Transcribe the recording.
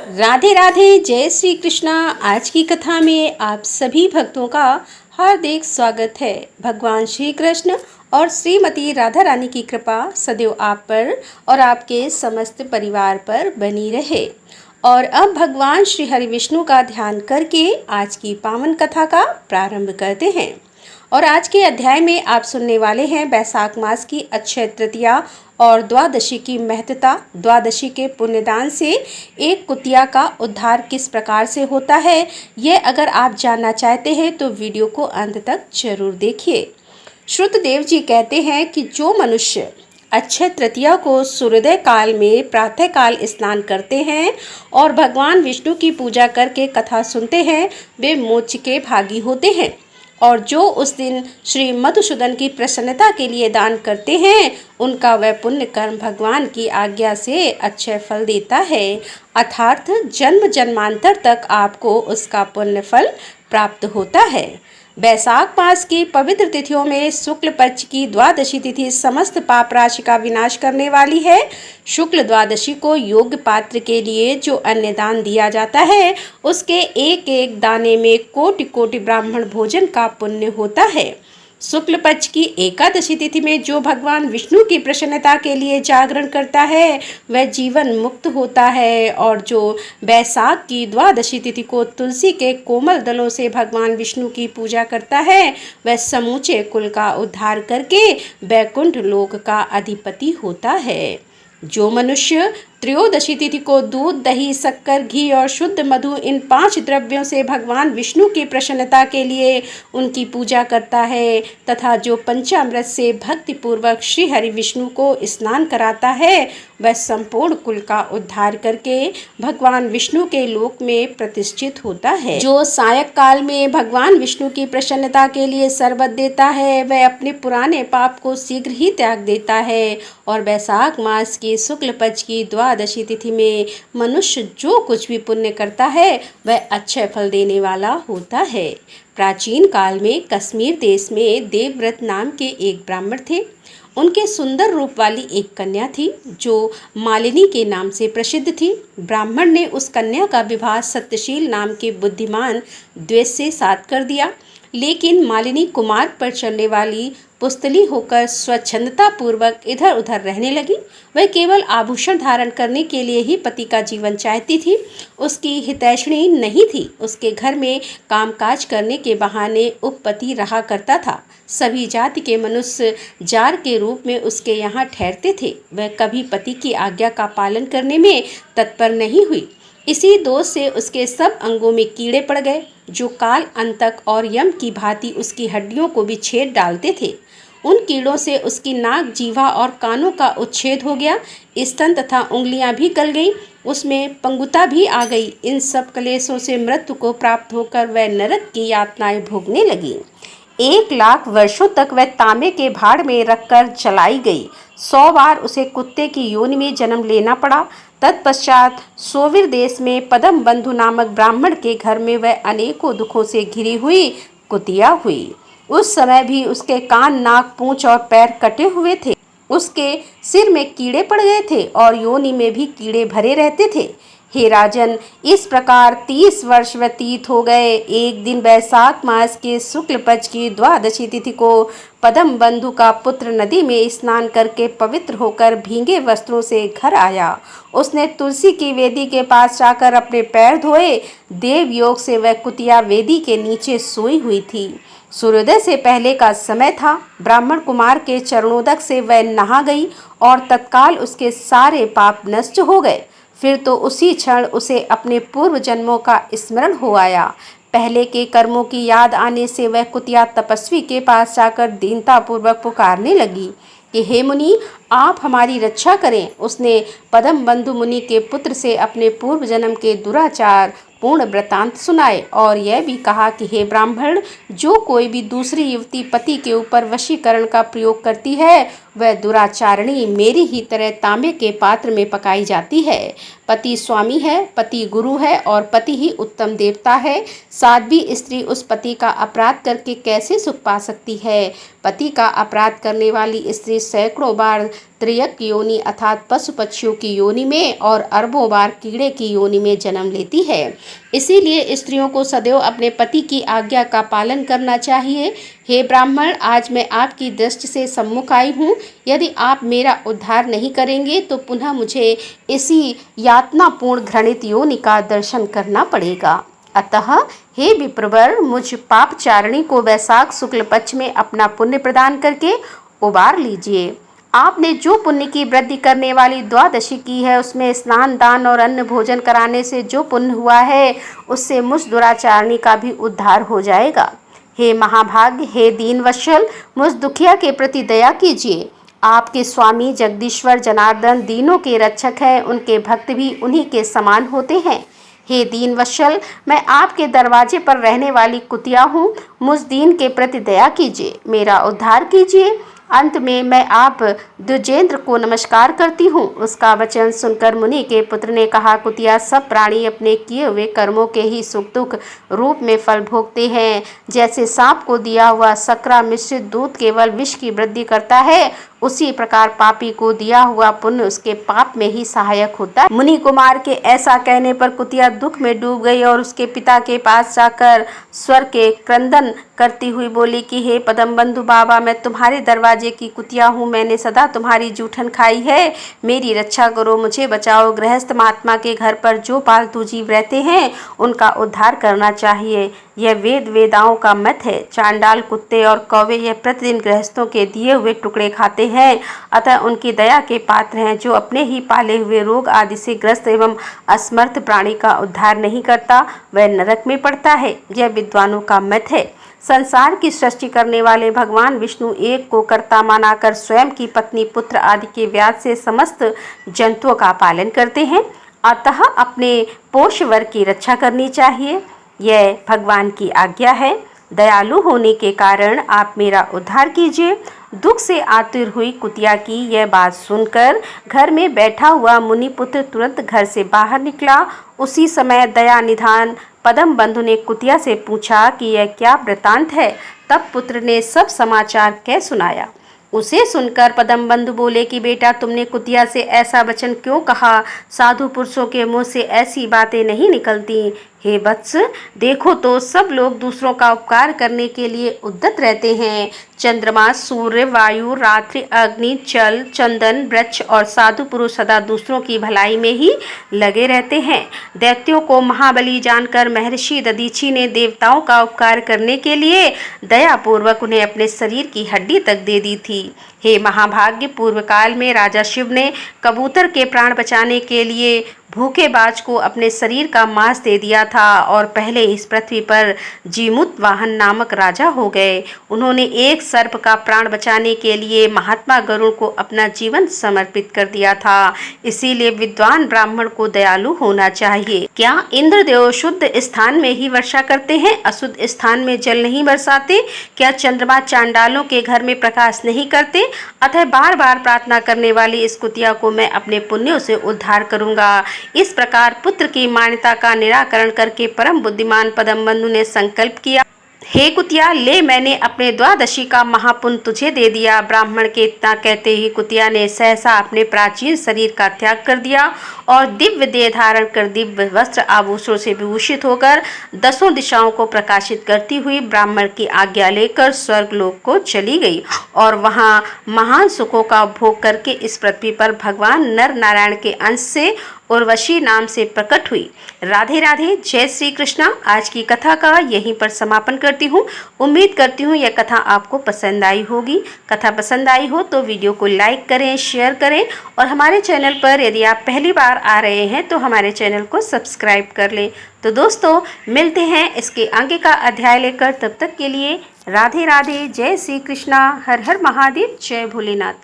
राधे राधे, जय श्री कृष्णा। आज की कथा में आप सभी भक्तों का हार्दिक स्वागत है। भगवान श्री कृष्ण और श्रीमती राधा रानी की कृपा सदैव आप पर और आपके समस्त परिवार पर बनी रहे। और अब भगवान श्री हरि विष्णु का ध्यान करके आज की पावन कथा का प्रारंभ करते हैं। और आज के अध्याय में आप सुनने वाले हैं वैशाख मास की अक्षय तृतीया और द्वादशी की महत्ता। द्वादशी के पुण्यदान से एक कुतिया का उद्धार किस प्रकार से होता है, यह अगर आप जानना चाहते हैं तो वीडियो को अंत तक जरूर देखिए। श्रुतदेव जी कहते हैं कि जो मनुष्य अक्षय तृतीया को सूर्योदय काल में प्रातः काल स्नान करते हैं और भगवान विष्णु की पूजा करके कथा सुनते हैं, वे मोक्ष के भागी होते हैं। और जो उस दिन श्री मधुसूदन की प्रसन्नता के लिए दान करते हैं, उनका वह पुण्य कर्म भगवान की आज्ञा से अक्षय फल देता है, अर्थात जन्म जन्मांतर तक आपको उसका पुण्य फल प्राप्त होता है। वैशाख मास की पवित्र तिथियों में शुक्ल पक्ष की द्वादशी तिथि समस्त पाप राशि का विनाश करने वाली है। शुक्ल द्वादशी को योग्य पात्र के लिए जो अन्न दान दिया जाता है, उसके एक एक दाने में कोटि कोटि ब्राह्मण भोजन का पुण्य होता है। शुक्ल पक्ष की एकादशी तिथि में जो भगवान विष्णु की प्रसन्नता के लिए जागरण करता है, वह जीवन मुक्त होता है। और जो वैशाख की द्वादशी तिथि को तुलसी के कोमल दलों से भगवान विष्णु की पूजा करता है, वह समूचे कुल का उद्धार करके वैकुंठ लोक का अधिपति होता है। जो मनुष्य त्रयोदशी तिथि को दूध, दही, शक्कर, घी और शुद्ध मधु इन 5 द्रव्यों से भगवान विष्णु की प्रसन्नता के लिए उनकी पूजा करता है, तथा जो पंचामृत से भक्ति पूर्वक श्री हरि विष्णु को स्नान कराता है, वह संपूर्ण कुल का उद्धार करके भगवान विष्णु के लोक में प्रतिष्ठित होता है। जो सायक काल में भगवान विष्णु की प्रसन्नता के लिए शरबत देता है, वह अपने पुराने पाप को शीघ्र ही त्याग देता है। और वैशाख मास की शुक्ल पक्ष की द्वादशी तिथि में मनुष्य जो कुछ भी पुण्य करता है, वह अक्षय फल देने वाला होता है। प्राचीन काल में कश्मीर देश में देवव्रत नाम के एक ब्राह्मण थे। उनके सुंदर रूप वाली एक कन्या थी जो मालिनी के नाम से प्रसिद्ध थी। ब्राह्मण ने उस कन्या का विवाह सत्यशील नाम के बुद्धिमान द्वेष से साथ कर दिया, लेकिन मालिनी कुमार पर चलने वाली पुस्तली होकर स्वच्छंदता पूर्वक इधर उधर रहने लगी। वह केवल आभूषण धारण करने के लिए ही पति का जीवन चाहती थी। उसकी हितैषणी नहीं थी। उसके घर में कामकाज करने के बहाने उपपति रहा करता था। सभी जाति के मनुष्य जार के रूप में उसके यहाँ ठहरते थे। वह कभी पति की आज्ञा का पालन करने में तत्पर नहीं हुई। इसी दोष से उसके सब अंगों में कीड़े पड़ गए, जो काल अंतक और यम की भांति उसकी हड्डियों को भी छेद डालते थे। उन कीड़ों से उसकी नाक, जीवा और कानों का उच्छेद हो गया। स्तन तथा उंगलियां भी गल गई। उसमें पंगुता भी आ गई। इन सब क्लेशों से मृत्यु को प्राप्त होकर वह नरक की यातनाएं भोगने लगी। 1 लाख वर्षों तक वह तांबे के भाड़ में रखकर जलाई गई। 100 बार उसे कुत्ते की योनि में जन्म लेना पड़ा। तत्पश्चात सोविर देश में पदम बंधु नामक ब्राह्मण के घर में वह अनेकों दुखों से घिरी हुई कुतिया हुई। उस समय भी उसके कान, नाक, पूंछ और पैर कटे हुए थे। उसके सिर में कीड़े पड़ गए थे और योनि में भी कीड़े भरे रहते थे। हे राजन, इस प्रकार 30 वर्ष व्यतीत हो गए। एक दिन वैशाख मास के शुक्ल पक्ष की द्वादशी तिथि को पदम बंधु का पुत्र नदी में स्नान करके पवित्र होकर भीगे वस्त्रों से घर आया। उसने तुलसी की वेदी के पास जाकर अपने पैर धोए। देव योग से वह कुतिया वेदी के नीचे सोई हुई थी। सूर्योदय से पहले का समय था। ब्राह्मण कुमार के चरणोदक से वह नहा गई और तत्काल उसके सारे पाप नष्ट हो गए। फिर तो उसी क्षण उसे अपने पूर्व जन्मों का स्मरण हो आया। पहले के कर्मों की याद आने से वह कुतिया तपस्वी के पास जाकर दीनतापूर्वक पुकारने लगी कि हे मुनि, आप हमारी रक्षा करें। उसने पदम बंधु मुनि के पुत्र से अपने पूर्व जन्म के दुराचार पूर्ण वृतांत सुनाए और यह भी कहा कि हे ब्राह्मण, जो कोई भी दूसरी युवती पति के ऊपर वशीकरण का प्रयोग करती है, वह दुराचारणी मेरी ही तरह तांबे के पात्र में पकाई जाती है। पति स्वामी है, पति गुरु है और पति ही उत्तम देवता है। साध्वी स्त्री उस पति का अपराध करके कैसे सुख पा सकती है? पति का अपराध करने वाली स्त्री सैकड़ों बार त्रियक योनि अर्थात पशु पक्षियों की योनि में और अरबों बार कीड़े की योनि में जन्म लेती है। इसीलिए स्त्रियों को सदैव अपने पति की आज्ञा का पालन करना चाहिए। हे ब्राह्मण, आज मैं आपकी दृष्टि से सम्मुख आई हूँ। यदि आप मेरा उद्धार नहीं करेंगे तो पुनः मुझे इसी यातनापूर्ण घृणित योनि का दर्शन करना पड़ेगा। अतः हे विप्रवर, मुझ पापचारिणी को वैशाख शुक्ल पक्ष में अपना पुण्य प्रदान करके उबार लीजिए। आपने जो पुण्य की वृद्धि करने वाली द्वादशी की है, उसमें स्नान, दान और अन्न भोजन कराने से जो पुण्य हुआ है, उससे मुझ दुराचारणी का भी उद्धार हो जाएगा। हे महाभाग्य, हे दीनवत्सल, मुझ दुखिया के प्रति दया कीजिए। आपके स्वामी जगदीश्वर जनार्दन दीनों के रक्षक हैं, उनके भक्त भी उन्हीं के समान होते हैं। हे दीनवत्सल, मैं आपके दरवाजे पर रहने वाली कुतिया हूँ, मुझ दीन के प्रति दया कीजिए, मेरा उद्धार कीजिए। अंत में मैं आप द्विजेंद्र को नमस्कार करती हूँ। उसका वचन सुनकर मुनि के पुत्र ने कहा, कुतिया, सब प्राणी अपने किए हुए कर्मों के ही सुख दुख रूप में फल भोगते हैं। जैसे सांप को दिया हुआ सकरा मिश्रित दूध केवल विष की वृद्धि करता है, उसी प्रकार पापी को दिया हुआ पुण्य उसके पाप में ही सहायक होता है। मुनि कुमार के ऐसा कहने पर कुतिया दुख में डूब गई और उसके पिता के पास जाकर स्वर के क्रंदन करती हुई बोली कि हे पदम बंधु बाबा, मैं तुम्हारे दरवाजे की कुतिया हूँ। मैंने सदा तुम्हारी जूठन खाई है, मेरी रक्षा करो, मुझे बचाओ। गृहस्थ महात्मा के घर पर जो पालतू जीव रहते हैं, उनका उद्धार करना चाहिए, यह वेद वेदाओं का मत है। चांडाल कुत्ते और कौवे यह प्रतिदिन गृहस्थों के दिए हुए टुकड़े खाते हैं, अतः उनकी दया के पात्र हैं। जो अपने ही पाले हुए रोग आदि से ग्रस्त एवं असमर्थ प्राणी का उद्धार नहीं करता, वह नरक में पड़ता है, यह विद्वानों का मत है। संसार की सृष्टि करने वाले भगवान विष्णु एक को कर्ता मानाकर स्वयं की पत्नी, पुत्र आदि के व्याध से समस्त जंतुओं का पालन करते हैं, अतः अपने पोषवर की रक्षा करनी चाहिए, यह भगवान की आज्ञा है। दयालु होने के कारण आप मेरा उद्धार कीजिए। दुख से आतुर हुई कुतिया की यह बात सुनकर घर में बैठा हुआ मुनिपुत्र तुरंत घर से बाहर निकला। उसी समय दया निधान पदम बंधु ने कुतिया से पूछा कि यह क्या वृतांत है। तब पुत्र ने सब समाचार कह सुनाया। उसे सुनकर पदम बंधु बोले कि बेटा, तुमने कुतिया से ऐसा वचन क्यों कहा? साधु पुरुषों के मुंह से ऐसी बातें नहीं निकलती। हे वत्स, देखो तो सब लोग दूसरों का उपकार करने के लिए उद्यत रहते हैं। चंद्रमा, सूर्य, वायु, रात्रि, अग्नि, जल, चंदन, वृक्ष और साधु पुरुष सदा दूसरों की भलाई में ही लगे रहते हैं। दैत्यों को महाबली जानकर महर्षि दधीची ने देवताओं का उपकार करने के लिए दयापूर्वक उन्हें अपने शरीर की हड्डी तक दे दी थी। हे महाभाग्य, पूर्व काल में राजा शिव ने कबूतर के प्राण बचाने के लिए भूखेबाज को अपने शरीर का मांस दे दिया था और पहले इस पृथ्वी पर जीमुत वाहन नामक राजा हो गए। उन्होंने एक सर्प का प्राण बचाने के लिए महात्मा गरुड़ को अपना जीवन समर्पित कर दिया था। इसीलिए विद्वान ब्राह्मण को दयालु होना चाहिए। क्या इंद्रदेव शुद्ध स्थान में ही वर्षा करते हैं, अशुद्ध स्थान में जल नहीं बरसाते? क्या चंद्रमा चांडालों के घर में प्रकाश नहीं करते? अतः बार बार प्रार्थना करने वाली इस कुतिया को मैं अपने पुण्यों से उद्धार करूंगा। इस प्रकार पुत्र की मान्यता का निराकरण करके परम बुद्धिमान पदम बंधु ने संकल्प किया, हे कुतिया, ले, मैंने अपने द्वादशी का महापुण्य तुझे दे दिया। ब्राह्मण के इतना कहते ही कुतिया ने सहसा अपने प्राचीन शरीर का त्याग कर दिया और दिव्य देह धारण कर दिव्य वस्त्र आभूषणों से विभूषित होकर दसों दिशाओं को प्रकाशित करती हुई ब्राह्मण की आज्ञा लेकर स्वर्गलोक को चली गई और वहां महान सुखों का उपभोग करके इस पृथ्वी पर भगवान नर नारायण के अंश से उर्वशी नाम से प्रकट हुई। राधे राधे, जय श्री कृष्णा। आज की कथा का यहीं पर समापन करती हूँ। उम्मीद करती हूँ यह कथा आपको पसंद आई होगी। कथा पसंद आई हो तो वीडियो को लाइक करें, शेयर करें और हमारे चैनल पर यदि आप पहली बार आ रहे हैं तो हमारे चैनल को सब्सक्राइब कर लें। तो दोस्तों, मिलते हैं इसके आगे का अध्याय लेकर। तब तक के लिए राधे राधे, जय श्री कृष्णा, हर हर महादेव, जय भोलेनाथ।